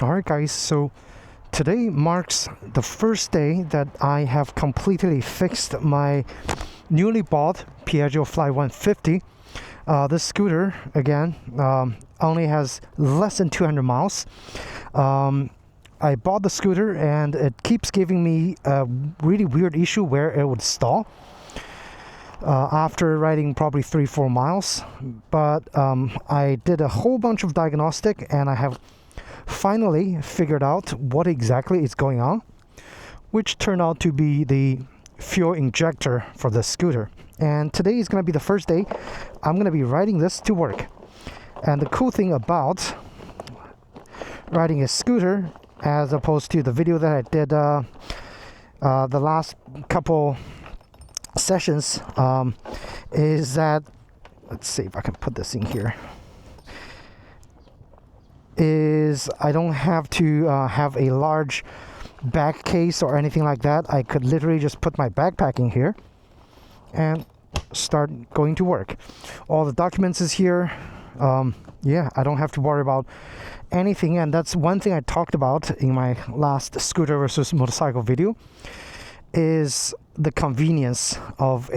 Alright guys, so today marks the first day that I have completely fixed my newly bought Piaggio Fly 150. This scooter, again, only has less than 200 miles. I bought the scooter and it keeps giving me a really weird issue where it would stall after riding probably 3-4 miles. But I did a whole bunch of diagnostic and I have finally figured out what exactly is going on, which turned out to be the fuel injector for the scooter. And today is going to be the first day I'm going to be riding this to work. And the cool thing about riding a scooter as opposed to the video that I did the last couple sessions is that, let's see if I can put this in here, is I don't have to have a large bag case or anything like that. I could literally just put my backpack in here and start going to work. All the documents is here. Yeah, I don't have to worry about anything, and that's one thing I talked about in my last scooter versus motorcycle video, is the convenience of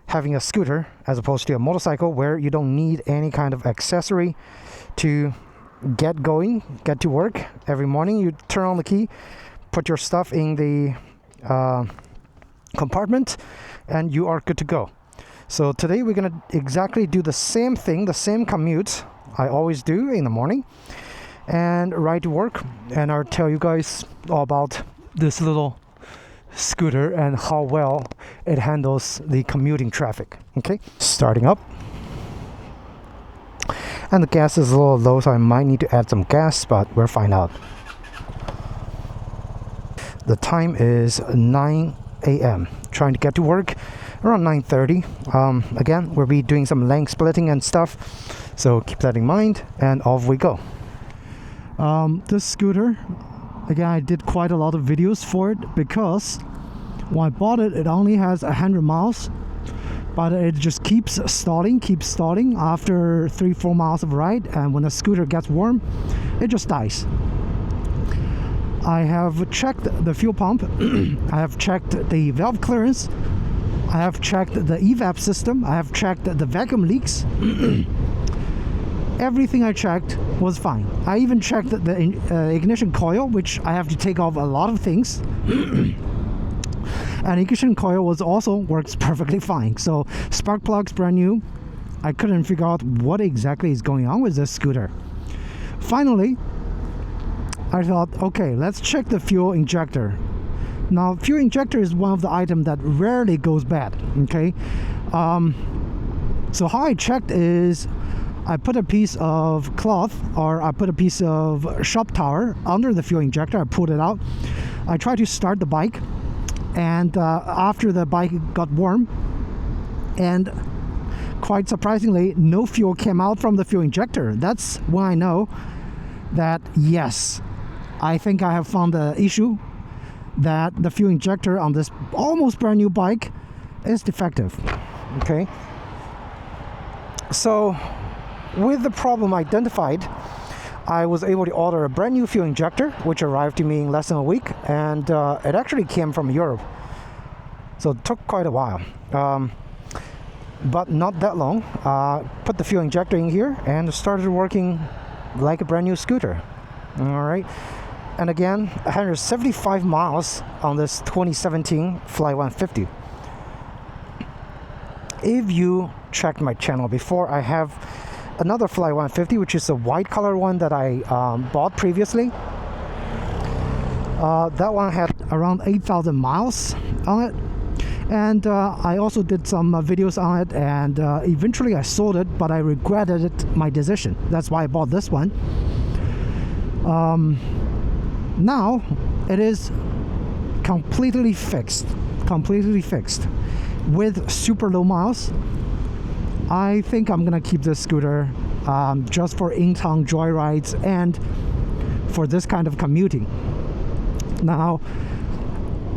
having a scooter as opposed to a motorcycle, where you don't need any kind of accessory to get going, get to work. Every morning you turn on the key, put your stuff in the compartment, and you are good to go. So today we're gonna exactly do the same thing, the same commute I always do in the morning, and ride to work. And I'll tell you guys all about this little scooter and how well it handles the commuting traffic. Okay, starting up. And the gas is a little low, so I might need to add some gas, but we'll find out. The time is 9 a.m. Trying to get to work around 9:30. Again, we'll be doing some lane splitting and stuff, so keep that in mind, and off we go. This scooter, again, I did quite a lot of videos for it because when I bought it, it only has 100 miles. But it just keeps stalling after 3-4 miles of ride, and when the scooter gets warm, it just dies. I have checked the fuel pump, I have checked the valve clearance, I have checked the evap system, I have checked the vacuum leaks. Everything I checked was fine. I even checked the ignition coil, which I have to take off a lot of things. And ignition coil works perfectly fine. So spark plug's brand new. I couldn't figure out what exactly is going on with this scooter. Finally, I thought, okay, let's check the fuel injector. Now, fuel injector is one of the items that rarely goes bad. Okay, so how I checked is I put a piece of cloth, or I put a piece of shop towel under the fuel injector. I pulled it out. I tried to start the bike. And after the bike got warm, and quite surprisingly, no fuel came out from the fuel injector. That's when I know that, yes, I think I have found the issue, that the fuel injector on this almost brand new bike is defective. Okay, so with the problem identified, I was able to order a brand new fuel injector, which arrived to me in less than a week, and it actually came from Europe. So it took quite a while, but not that long. Put the fuel injector in here and started working like a brand new scooter. All right, and again, 175 miles on this 2017 Fly 150. If you checked my channel before, I have another Fly 150, which is a white color one that I bought previously. That one had around 8,000 miles on it, and I also did some videos on it, and eventually I sold it, but I regretted my decision. That's why I bought this one. Now it is completely fixed with super low miles. I think I'm gonna keep this scooter just for in-town joyrides and for this kind of commuting. Now,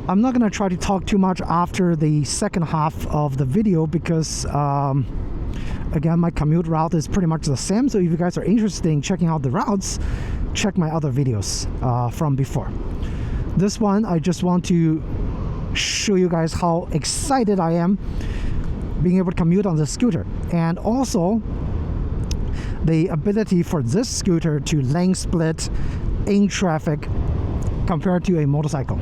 I'm not gonna try to talk too much after the second half of the video because again, my commute route is pretty much the same. So if you guys are interested in checking out the routes, check my other videos from before. This one, I just want to show you guys how excited I am being able to commute on the scooter, and also the ability for this scooter to lane split in traffic compared to a motorcycle.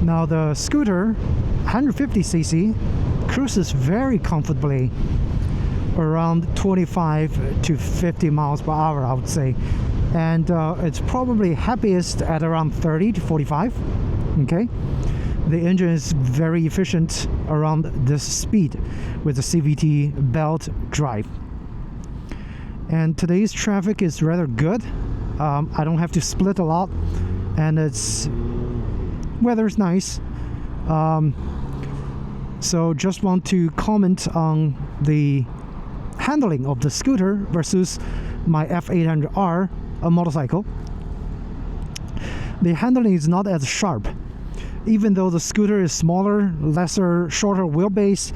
Now the scooter, 150cc, cruises very comfortably around 25 to 50 miles per hour, I would say, and it's probably happiest at around 30 to 45. Okay, the engine is very efficient around this speed with the CVT belt drive. And today's traffic is rather good. I don't have to split a lot, and it's weather's nice. So just want to comment on the handling of the scooter versus my F800R, a motorcycle. The handling is not as sharp. Even though the scooter is smaller, shorter wheelbase,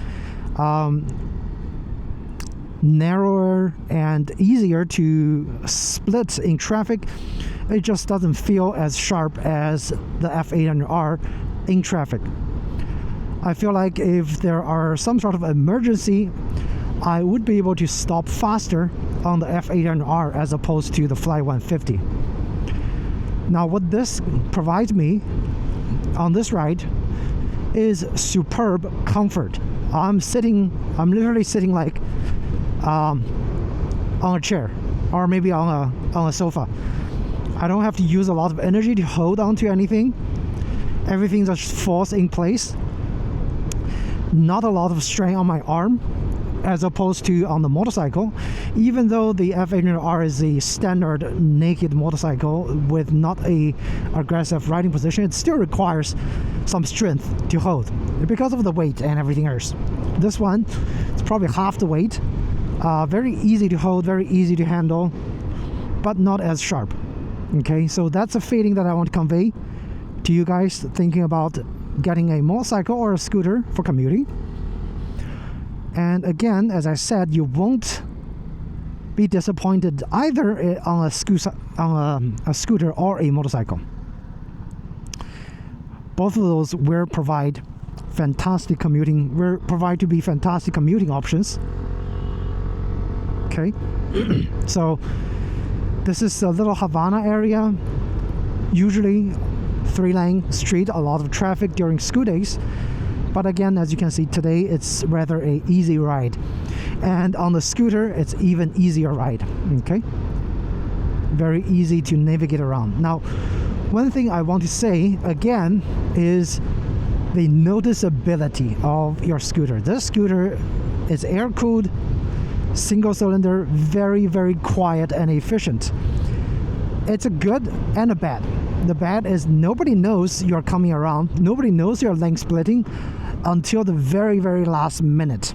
narrower and easier to split in traffic, it just doesn't feel as sharp as the F800R in traffic. I feel like if there are some sort of emergency, I would be able to stop faster on the F800R as opposed to the Fly 150. Now what this provides me on this ride is superb comfort. I'm literally sitting like on a chair or maybe on a sofa. I don't have to use a lot of energy to hold on to anything. Everything just falls in place. Not a lot of strain on my arm as opposed to on the motorcycle. Even though the F800R is a standard naked motorcycle with not a aggressive riding position, it still requires some strength to hold because of the weight and everything else. This one, it's probably half the weight. Very easy to hold, very easy to handle, but not as sharp. Okay, so that's a feeling that I want to convey to you guys thinking about getting a motorcycle or a scooter for commuting. And again, as I said, you won't be disappointed either on a scooter or a motorcycle. Both of those will provide fantastic commuting options. Okay, so this is a little Havana area, usually 3-lane street, a lot of traffic during school days. But again, as you can see today, it's rather a easy ride. And on the scooter, it's even easier ride, okay? Very easy to navigate around. Now, one thing I want to say, again, is the noticeability of your scooter. This scooter is air-cooled, single cylinder, very, very quiet and efficient. It's a good and a bad. The bad is nobody knows you're coming around. Nobody knows you're lane splitting until the very, very last minute.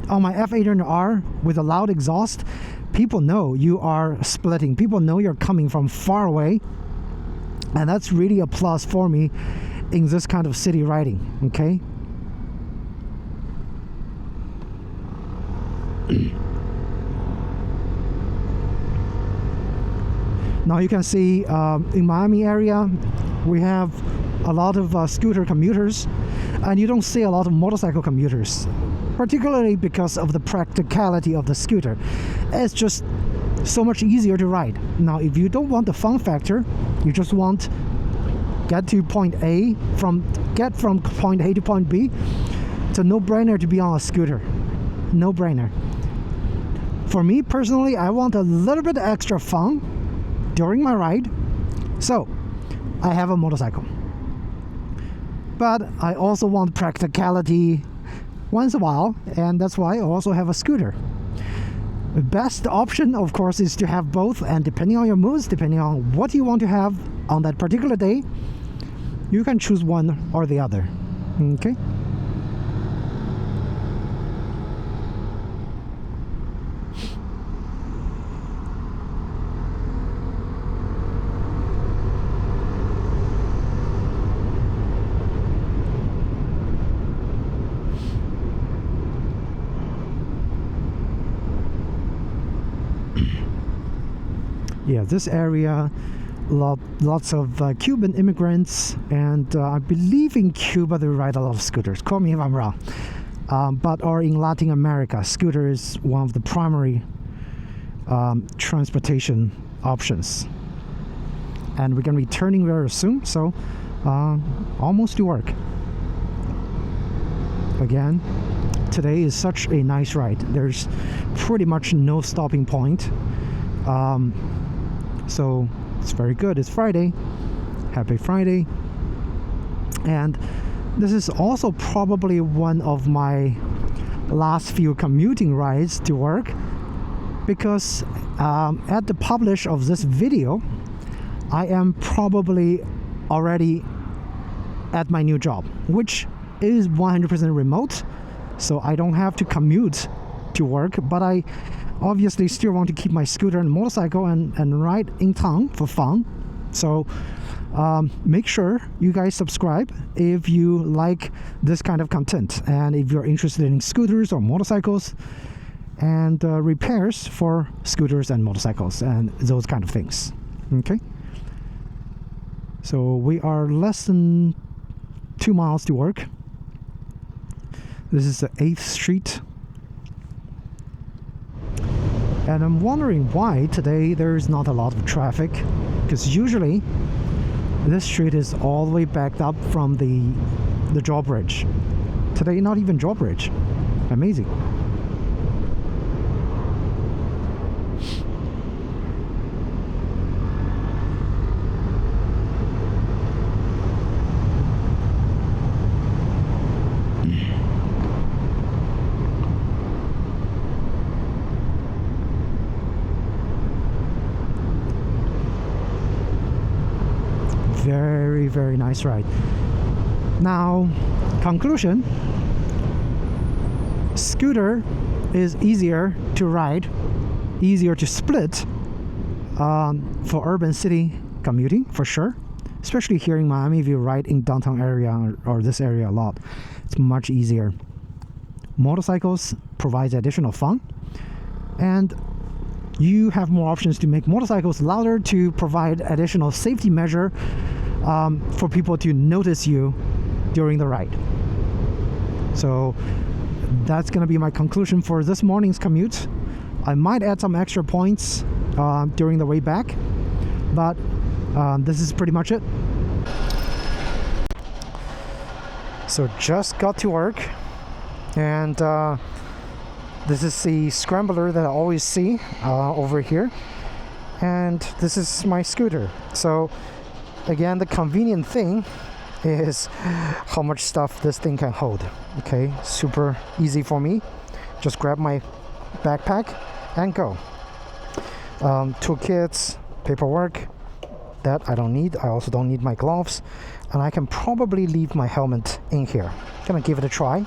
On my F800R with a loud exhaust, people know you are splitting. People know you're coming from far away. And that's really a plus for me in this kind of city riding, okay? Now you can see in Miami area we have a lot of scooter commuters, and you don't see a lot of motorcycle commuters, particularly because of the practicality of the scooter. It's just so much easier to ride. Now if you don't want the fun factor, you just want get from point A to point B, it's a no-brainer to be on a scooter. No-brainer. For me personally, I want a little bit extra fun during my ride, so I have a motorcycle. But I also want practicality once in a while, and that's why I also have a scooter. The best option, of course, is to have both, and depending on your moods, depending on what you want to have on that particular day, you can choose one or the other. Okay? Yeah, this area, lots of Cuban immigrants, and I believe in Cuba they ride a lot of scooters. Call me if I'm wrong. Or in Latin America, scooter is one of the primary transportation options. And we're going to be turning very soon, so almost to work. Again, today is such a nice ride. There's pretty much no stopping point. So it's very good. It's Friday. Happy Friday. And this is also probably one of my last few commuting rides to work, because at the publish of this video, I am probably already at my new job, which is 100% remote, so I don't have to commute to work, but I obviously still want to keep my scooter and motorcycle and ride in town for fun. So make sure you guys subscribe if you like this kind of content, and if you're interested in scooters or motorcycles and repairs for scooters and motorcycles and those kind of things. Okay, so we are less than 2 miles to work. This is the 8th Street, and I'm wondering why today there's not a lot of traffic, because usually this street is all the way backed up from the drawbridge. Today, not even drawbridge. Amazing. Very, very nice ride. Now, conclusion: scooter is easier to ride, easier to split for urban city commuting, for sure. Especially here in Miami, if you ride in downtown area or this area a lot, it's much easier. Motorcycles provides additional fun, and you have more options to make motorcycles louder, to provide additional safety measure for people to notice you during the ride. So that's going to be my conclusion for this morning's commute. I might add some extra points during the way back, but this is pretty much it. So just got to work, and this is the scrambler that I always see over here, and this is my scooter. So again, the convenient thing is how much stuff this thing can hold. Okay, super easy for me. Just grab my backpack and go. Toolkits, paperwork, that I don't need. I also don't need my gloves, and I can probably leave my helmet in here. Gonna give it a try.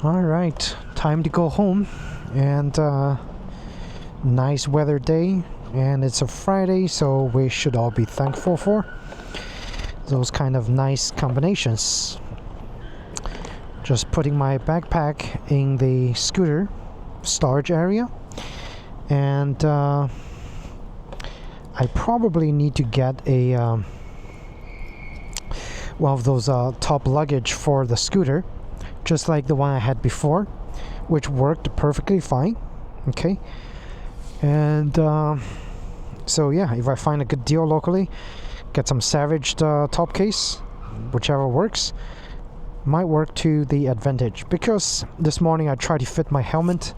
All right, time to go home, and nice weather day, and it's a Friday, so we should all be thankful for those kind of nice combinations. Just putting my backpack in the scooter storage area, and I probably need to get a one of those top luggage for the scooter, just like the one I had before, which worked perfectly fine. Okay, and so yeah, if I find a good deal locally, get some salvaged top case, whichever works. Might work to the advantage, because this morning I tried to fit my helmet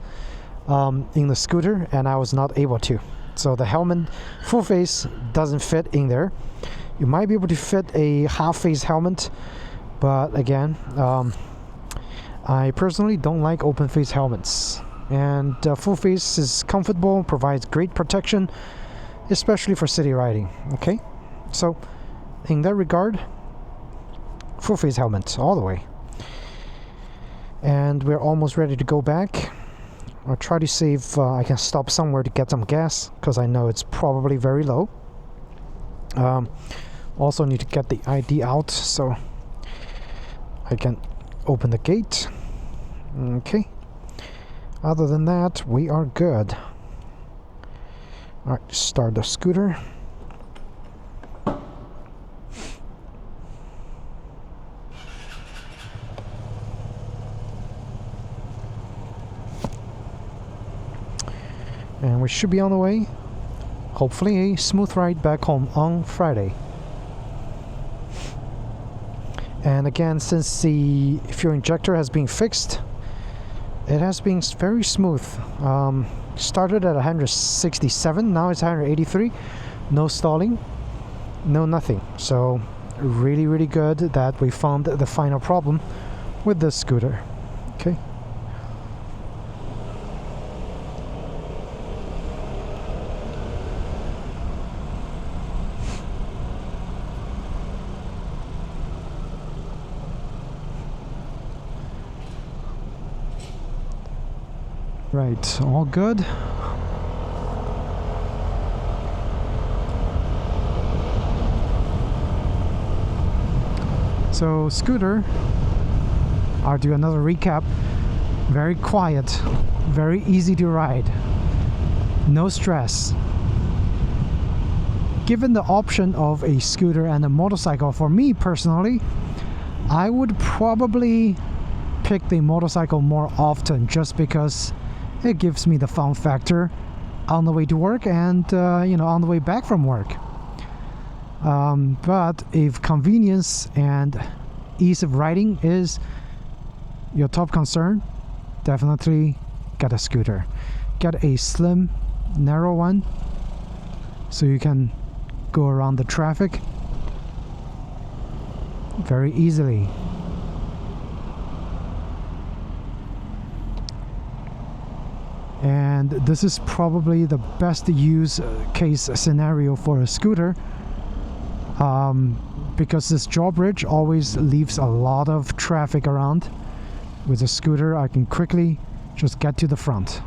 in the scooter and I was not able to. So the helmet full face doesn't fit in there. You might be able to fit a half face helmet, but again, I personally don't like open face helmets, and full face is comfortable, provides great protection, especially for city riding. Okay, so in that regard, full face helmet all the way. And we're almost ready to go back. I'll try to see if I can stop somewhere to get some gas, because I know it's probably very low. Also need to get the ID out so I can open the gate. Okay, other than that, we are good. Alright, start the scooter. And we should be on the way. Hopefully a smooth ride back home on Friday. And again, since the fuel injector has been fixed, it has been very smooth. Started at 167, now it's 183. No stalling, no nothing. So really, really good that we found the final problem with this scooter. Okay. Right, all good. So scooter, I'll do another recap. Very quiet, very easy to ride, no stress. Given the option of a scooter and a motorcycle, for me personally, I would probably pick the motorcycle more often, just because it gives me the fun factor on the way to work and on the way back from work. But if convenience and ease of riding is your top concern, definitely get a scooter. Get a slim, narrow one so you can go around the traffic very easily. And this is probably the best use case scenario for a scooter, because this drawbridge always leaves a lot of traffic around. With a scooter, I can quickly just get to the front.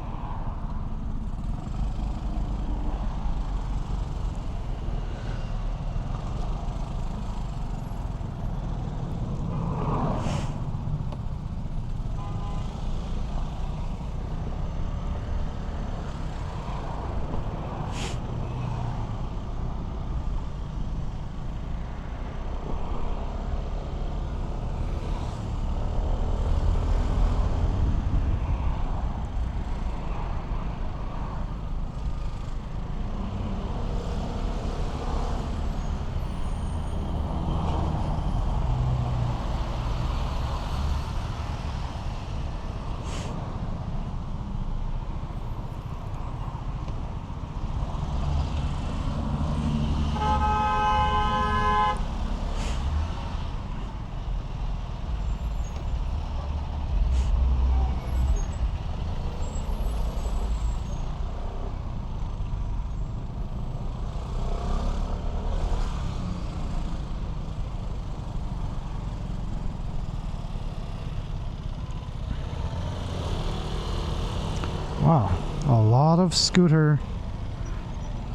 Wow, a lot of scooter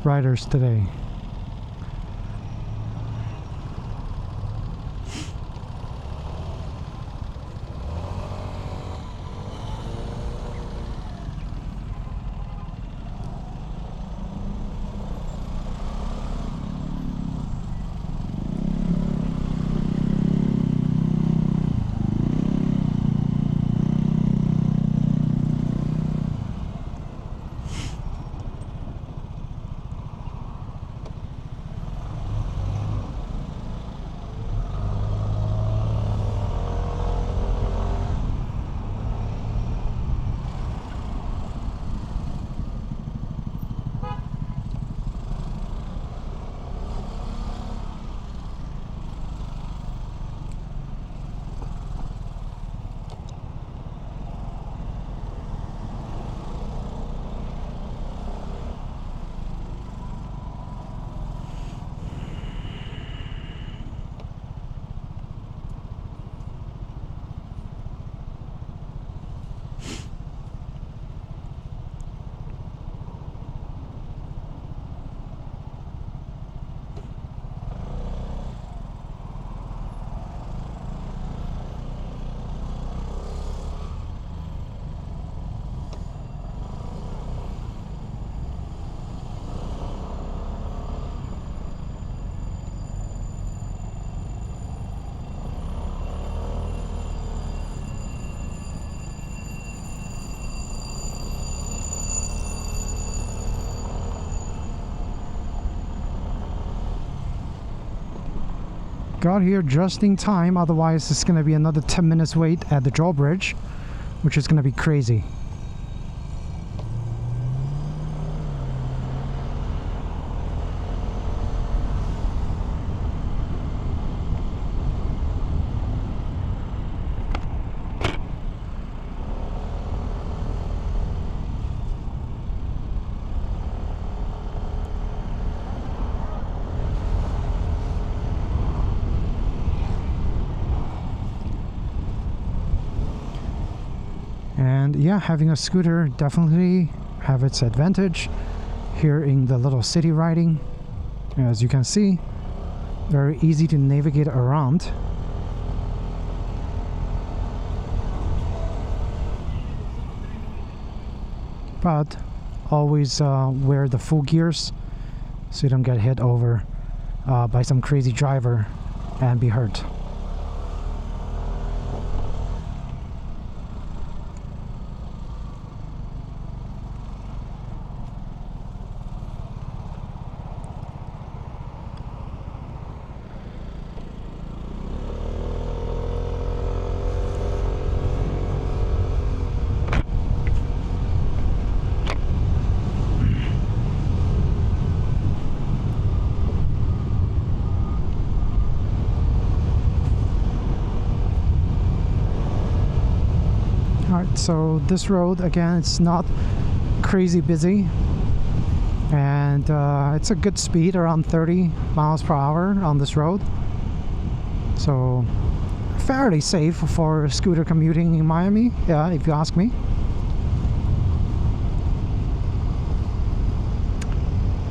riders today. Got here just in time, otherwise it's gonna be another 10 minutes wait at the drawbridge, which is gonna be crazy. And And yeah, having a scooter definitely have its advantage here in the little city riding. As you can see, very easy to navigate around. But always wear the full gears so you don't get hit over by some crazy driver and be hurt. Alright, so this road again, it's not crazy busy, and it's a good speed, around 30 miles per hour on this road, so fairly safe for scooter commuting in Miami, yeah, if you ask me.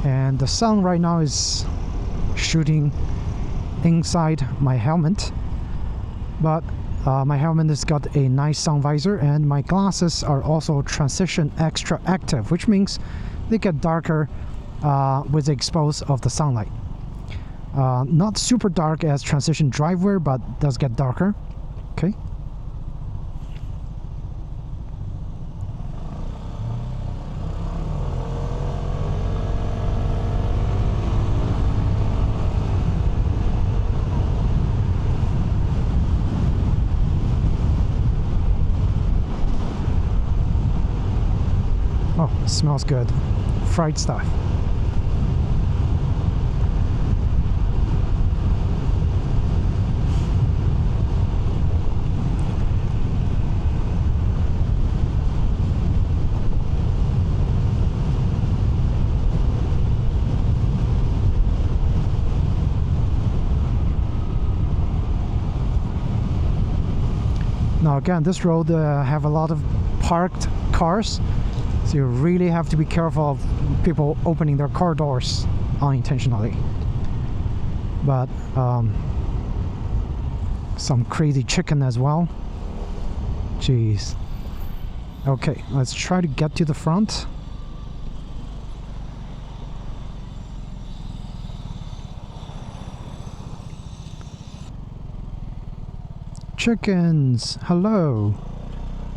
And the sun right now is shooting inside my helmet, but my helmet has got a nice sun visor, and my glasses are also transition extra active, which means they get darker with the expose of the sunlight. Not super dark as transition drivewear, but does get darker. Okay. Oh, it smells good. Fried stuff. Now again, this road have a lot of parked cars, so you really have to be careful of people opening their car doors unintentionally. But some crazy chicken as well. Jeez. Okay, let's try to get to the front. Chickens, hello.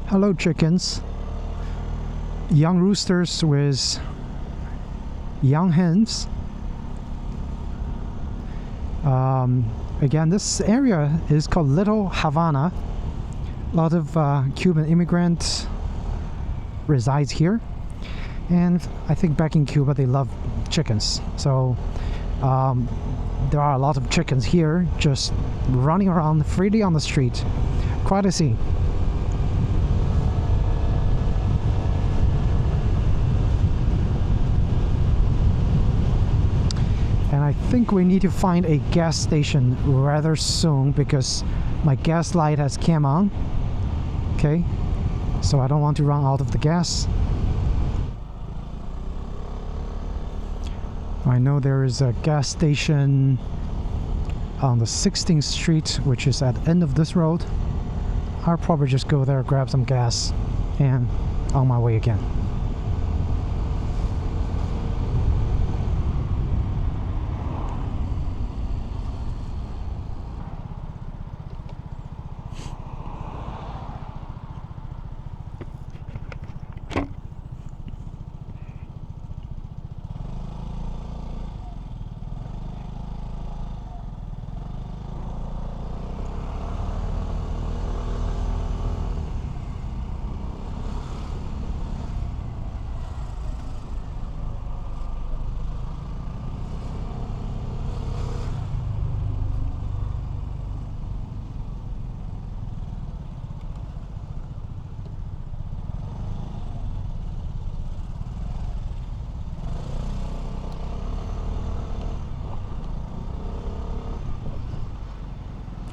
Hello, chickens. Young roosters with young hens. Again, this area is called Little Havana. A lot of Cuban immigrants resides here, and I think back in Cuba they love chickens. So there are a lot of chickens here just running around freely on the street. Quite a scene. And I think we need to find a gas station rather soon because my gas light has come on. Okay, so I don't want to run out of the gas. I know there is a gas station on the 16th Street, which is at the end of this road. I'll probably just go there, grab some gas, and on my way again.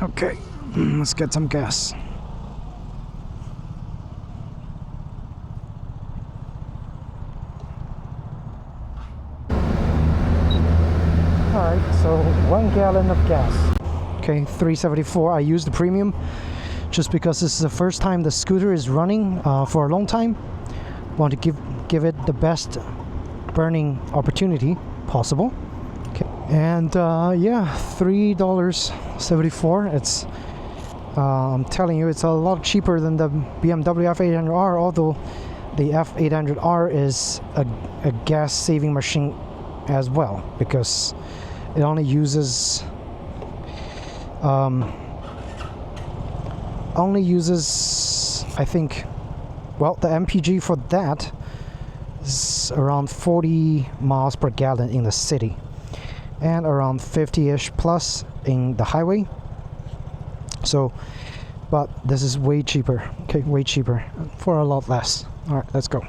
Okay, let's get some gas. Alright, so 1 gallon of gas. Okay, $3.74. I used the premium just because this is the first time the scooter is running for a long time. Want to give it the best burning opportunity possible. Okay, and yeah, $3.74. It's I'm telling you, it's a lot cheaper than the BMW F800R, although the F800R is a gas saving machine as well, because it only uses I think, well, the MPG for that is around 40 miles per gallon in the city and around 50-ish plus in the highway. So, but this is way cheaper. Okay, way cheaper for a lot less. All right, let's go.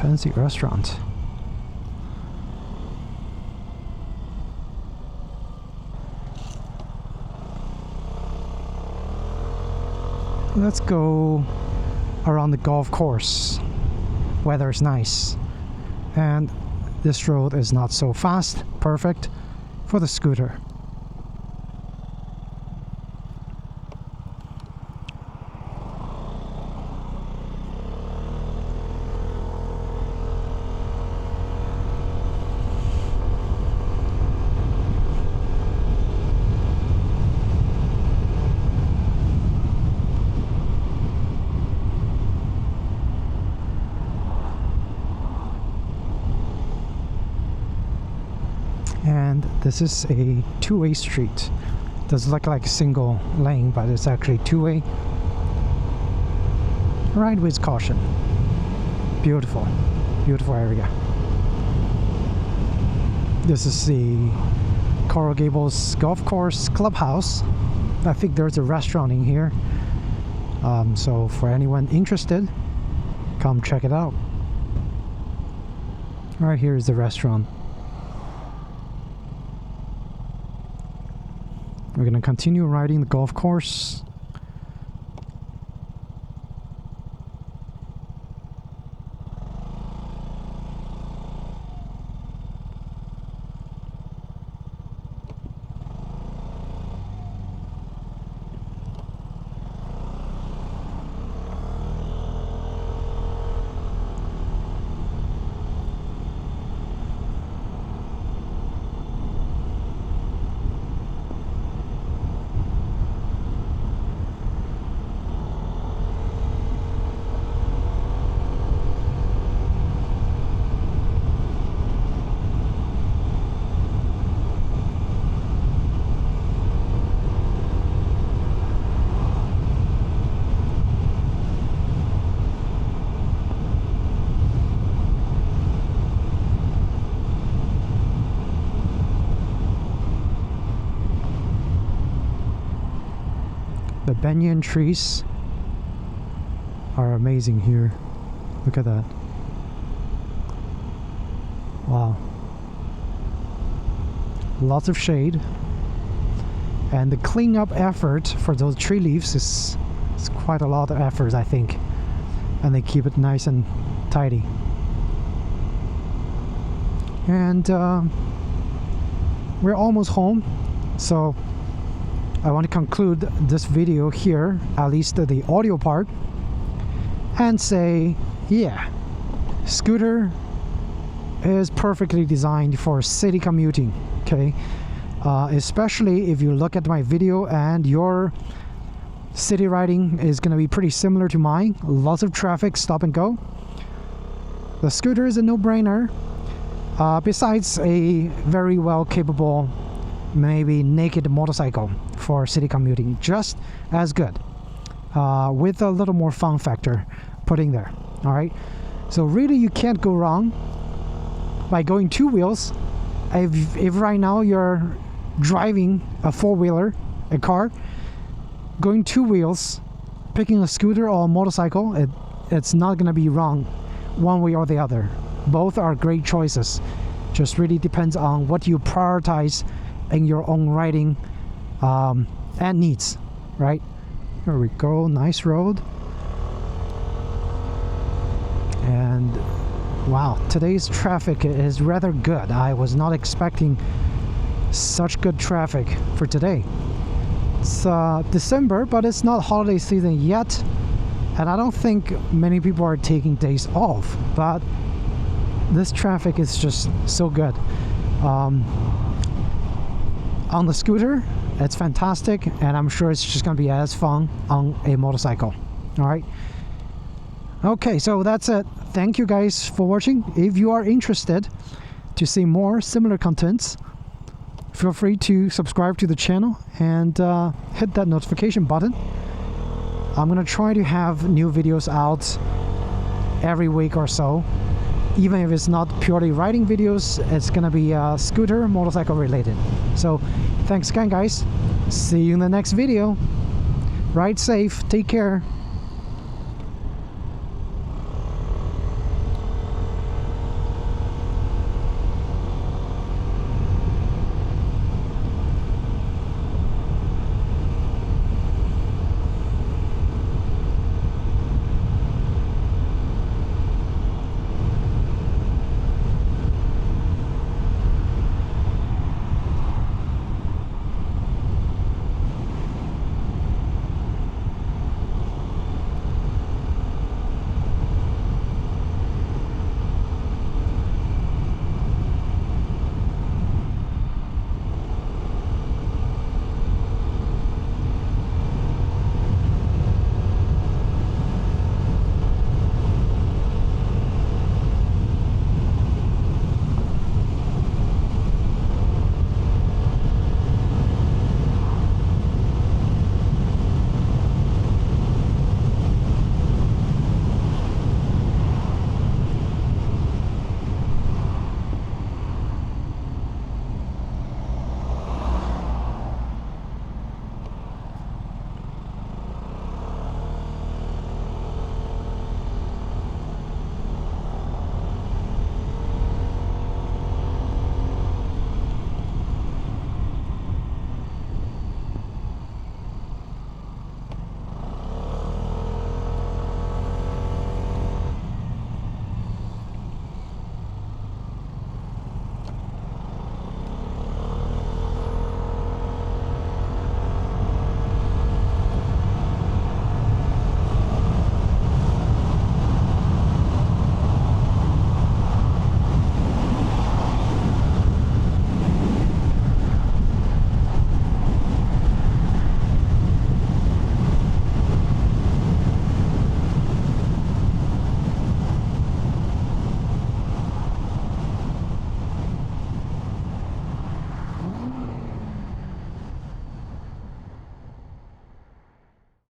Fancy restaurant. Let's go around the golf course. Weather is nice, and this road is not so fast. Perfect for the scooter. And this is a two-way street. Does look like a single lane, but it's actually two-way. Ride with caution. Beautiful, beautiful area. This is the Coral Gables Golf Course Clubhouse. I think there's a restaurant in here. So for anyone interested, come check it out. Right here is the restaurant. We're gonna continue riding the golf course. The banyan trees are amazing here. Look at that. Wow. Lots of shade. And the cleanup effort for those tree leaves is quite a lot of effort, I think. And they keep it nice and tidy. And we're almost home. So I want to conclude this video here, at least the audio part, and say, yeah, scooter is perfectly designed for city commuting, okay? Especially if you look at my video and your City riding is going to be pretty similar to mine. Lots of traffic, stop and go. The scooter is a no-brainer. Besides a very well capable, maybe naked motorcycle for city commuting, just as good, with a little more fun factor put in there. All right, so really you can't go wrong by going two wheels. If right now you're driving a four-wheeler, a car, going two wheels, picking a scooter or a motorcycle, it's not going to be wrong one way or the other. Both are great choices. Just really depends on what you prioritize in your own riding and needs, right? Here we go, nice road. And wow, today's traffic is rather good. I was not expecting such good traffic for today. It's December, but it's not holiday season yet, and I don't think many people are taking days off, but this traffic is just so good. On the scooter, it's fantastic, and I'm sure it's just gonna be as fun on a motorcycle. All right, okay, so that's it. Thank you guys for watching. If you are interested to see more similar contents, feel free to subscribe to the channel and hit that notification button. I'm gonna try to have new videos out every week or so. Even if it's not purely riding videos, it's gonna be scooter, motorcycle related. So thanks again, guys. See you in the next video. Ride safe, take care.